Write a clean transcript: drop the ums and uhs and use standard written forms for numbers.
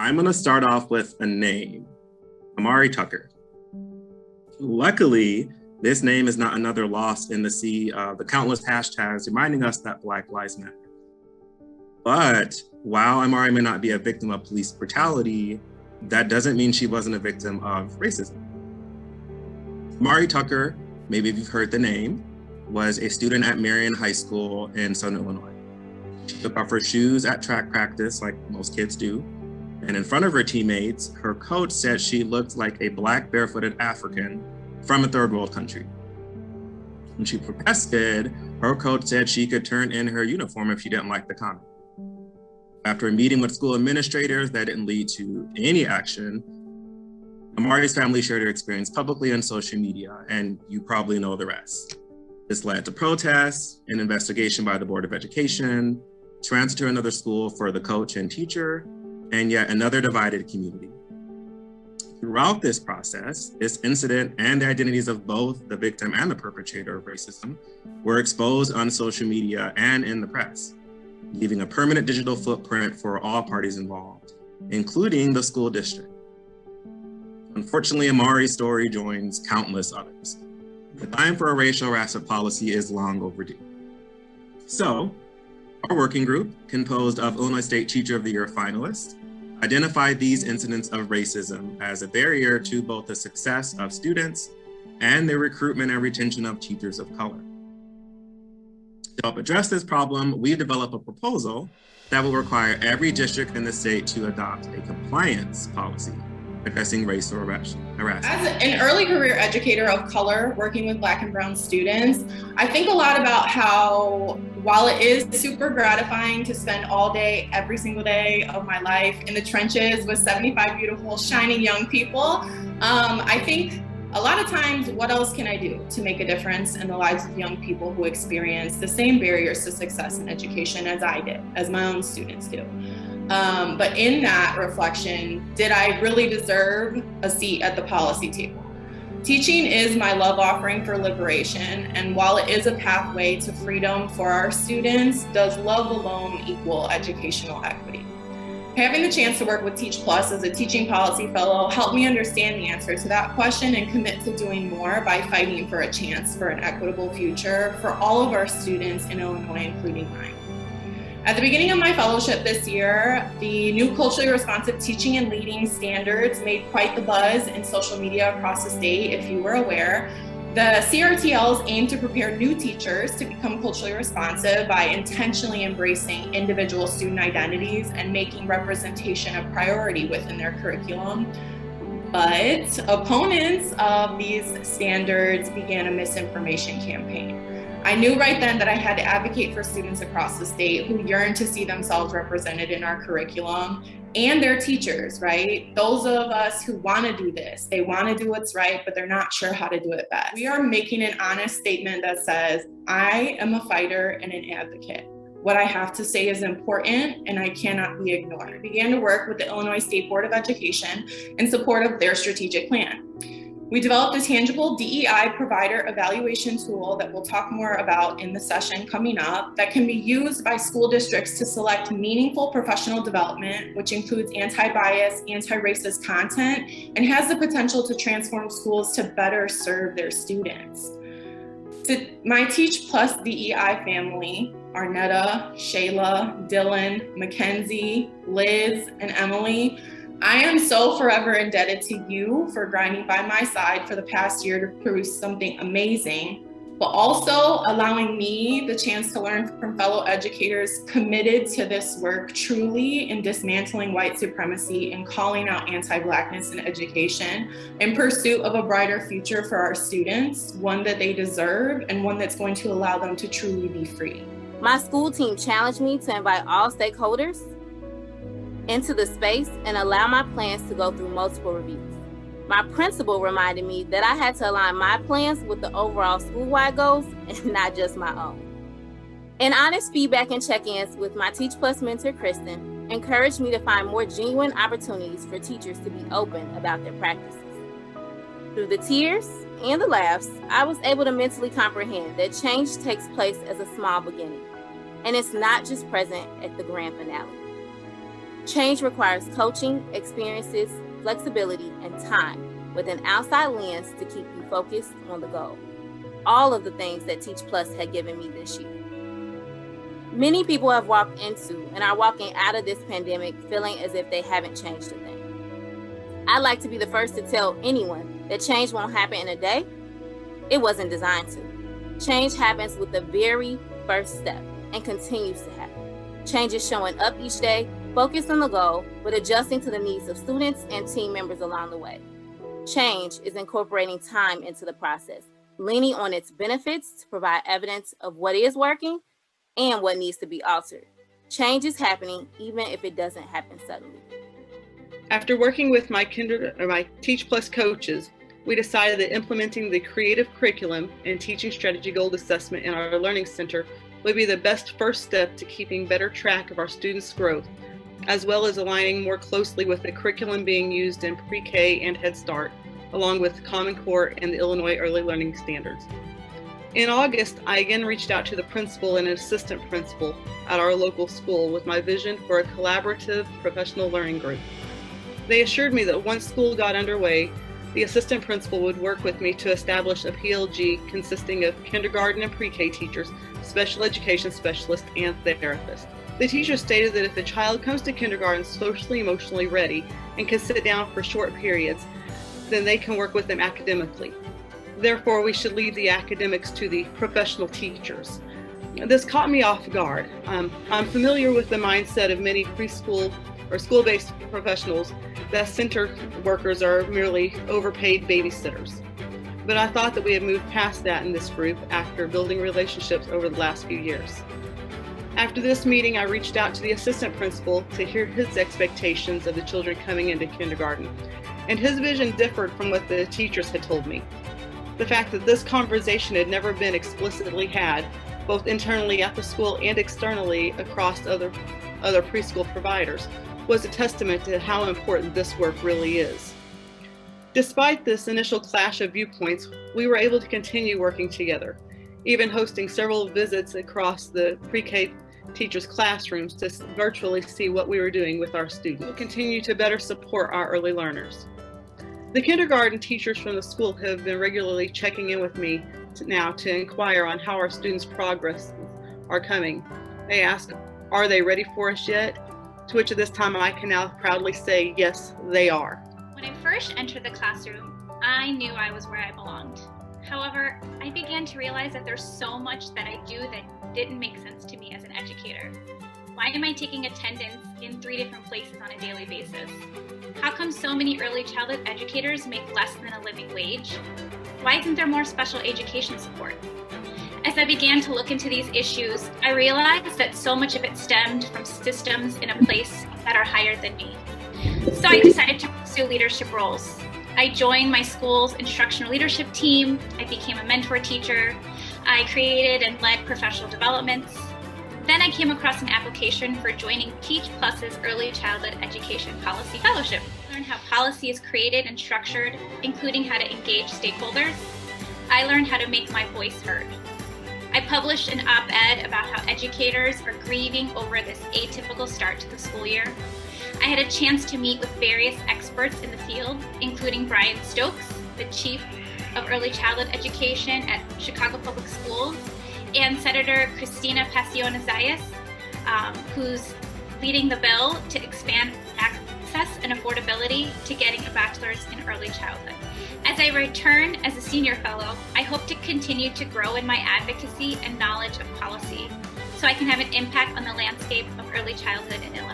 I'm going to start off with a name, Amari Tucker. Luckily, this name is not another lost in the sea of the countless hashtags reminding us that Black Lives Matter. But while Amari may not be a victim of police brutality, that doesn't mean she wasn't a victim of racism. Amari Tucker, maybe if you've heard the name, was a student at Marion High School in Southern Illinois. She took off her shoes at track practice like most kids do. And in front of her teammates, her coach said she looked like a Black barefooted African from a third world country. When she protested, her coach said she could turn in her uniform if she didn't like the comment. After a meeting with school administrators that didn't lead to any action, Amari's family shared her experience publicly on social media, and you probably know the rest. This led to protests, an investigation by the Board of Education, transfer to another school for the coach and teacher, and yet another divided community. Throughout this process, this incident and the identities of both the victim and the perpetrator of racism were exposed on social media and in the press, leaving a permanent digital footprint for all parties involved, including the school district. Unfortunately, Amari's story joins countless others. The time for a racial harassment policy is long overdue. So, our working group, composed of Illinois State Teacher of the Year finalists, identified these incidents of racism as a barrier to both the success of students and the recruitment and retention of teachers of color. To help address this problem, we developed a proposal that will require every district in the state to adopt a compliance policy addressing race or harassment. As an early career educator of color, working with Black and Brown students, I think a lot about how, while it is super gratifying to spend all day, every single day of my life in the trenches with 75 beautiful, shining young people, I think a lot of times, what else can I do to make a difference in the lives of young people who experience the same barriers to success in education as I did, as my own students do? But in that reflection, did I really deserve a seat at the policy table? Teaching is my love offering for liberation, and while it is a pathway to freedom for our students, does love alone equal educational equity? Having the chance to work with Teach Plus as a teaching policy fellow helped me understand the answer to that question and commit to doing more by fighting for a chance for an equitable future for all of our students in Illinois, including mine. At the beginning of my fellowship this year, the new culturally responsive teaching and leading standards made quite the buzz in social media across the state, if you were aware. The CRTLs aim to prepare new teachers to become culturally responsive by intentionally embracing individual student identities and making representation a priority within their curriculum. But opponents of these standards began a misinformation campaign. I knew right then that I had to advocate for students across the state who yearn to see themselves represented in our curriculum and their teachers, right? Those of us who want to do this, they want to do what's right, but they're not sure how to do it best. We are making an honest statement that says, I am a fighter and an advocate. What I have to say is important and I cannot be ignored. I began to work with the Illinois State Board of Education in support of their strategic plan. We developed a tangible DEI provider evaluation tool that we'll talk more about in the session coming up that can be used by school districts to select meaningful professional development, which includes anti-bias, anti-racist content, and has the potential to transform schools to better serve their students. To my Teach Plus DEI family, Arnetta, Shayla, Dylan, Mackenzie, Liz, and Emily, I am so forever indebted to you for grinding by my side for the past year to produce something amazing, but also allowing me the chance to learn from fellow educators committed to this work truly in dismantling white supremacy and calling out anti-Blackness in education in pursuit of a brighter future for our students, one that they deserve and one that's going to allow them to truly be free. My school team challenged me to invite all stakeholders into the space and allow my plans to go through multiple reviews. My principal reminded me that I had to align my plans with the overall school-wide goals and not just my own. And honest feedback and check-ins with my Teach Plus mentor, Kristen, encouraged me to find more genuine opportunities for teachers to be open about their practices. Through the tears and the laughs, I was able to mentally comprehend that change takes place as a small beginning, and it's not just present at the grand finale. Change requires coaching, experiences, flexibility, and time with an outside lens to keep you focused on the goal. All of the things that Teach Plus had given me this year. Many people have walked into and are walking out of this pandemic feeling as if they haven't changed a thing. I'd like to be the first to tell anyone that change won't happen in a day. It wasn't designed to. Change happens with the very first step and continues to happen. Change is showing up each day, focused on the goal, but adjusting to the needs of students and team members along the way. Change is incorporating time into the process, leaning on its benefits to provide evidence of what is working and what needs to be altered. Change is happening even if it doesn't happen suddenly. After working with my Teach Plus coaches, we decided that implementing the creative curriculum and teaching strategy goal assessment in our learning center would be the best first step to keeping better track of our students' growth, as well as aligning more closely with the curriculum being used in pre-K and Head Start, along with Common Core and the Illinois Early Learning Standards. In August, I again reached out to the principal and assistant principal at our local school with my vision for a collaborative professional learning group. They assured me that once school got underway, the assistant principal would work with me to establish a PLG consisting of kindergarten and pre-K teachers, special education specialists, and therapists. The teacher stated that if a child comes to kindergarten socially, emotionally ready and can sit down for short periods, then they can work with them academically. Therefore, we should leave the academics to the professional teachers. This caught me off guard. I'm familiar with the mindset of many preschool or school-based professionals that center workers are merely overpaid babysitters. But I thought that we had moved past that in this group after building relationships over the last few years. After this meeting, I reached out to the assistant principal to hear his expectations of the children coming into kindergarten, and his vision differed from what the teachers had told me. The fact that this conversation had never been explicitly had, both internally at the school and externally across other preschool providers, was a testament to how important this work really is. Despite this initial clash of viewpoints, we were able to continue working together, even hosting several visits across the pre-K teachers' classrooms to virtually see what we were doing with our students. We'll continue to better support our early learners. The kindergarten teachers from the school have been regularly checking in with me now to inquire on how our students' progress are coming. They ask, are they ready for us yet? To which at this time I can now proudly say, yes, they are. When I first entered the classroom, I knew I was where I belonged. However, I began to realize that there's so much that I do that didn't make sense to me as an educator. Why am I taking attendance in 3 different places on a daily basis? How come so many early childhood educators make less than a living wage? Why isn't there more special education support? As I began to look into these issues, I realized that so much of it stemmed from systems in a place that are higher than me. So I decided to pursue leadership roles. I joined my school's instructional leadership team. I became a mentor teacher. I created and led professional developments. Then I came across an application for joining Teach Plus's Early Childhood Education Policy Fellowship. I learned how policy is created and structured, including how to engage stakeholders. I learned how to make my voice heard. I published an op-ed about how educators are grieving over this atypical start to the school year. I had a chance to meet with various experts in the field, including Brian Stokes, the Chief of Early Childhood Education at Chicago Public Schools, and Senator Cristina Pacione-Zayas, who's leading the bill to expand access and affordability to getting a bachelor's in early childhood. As I return as a senior fellow, I hope to continue to grow in my advocacy and knowledge of policy so I can have an impact on the landscape of early childhood in Illinois.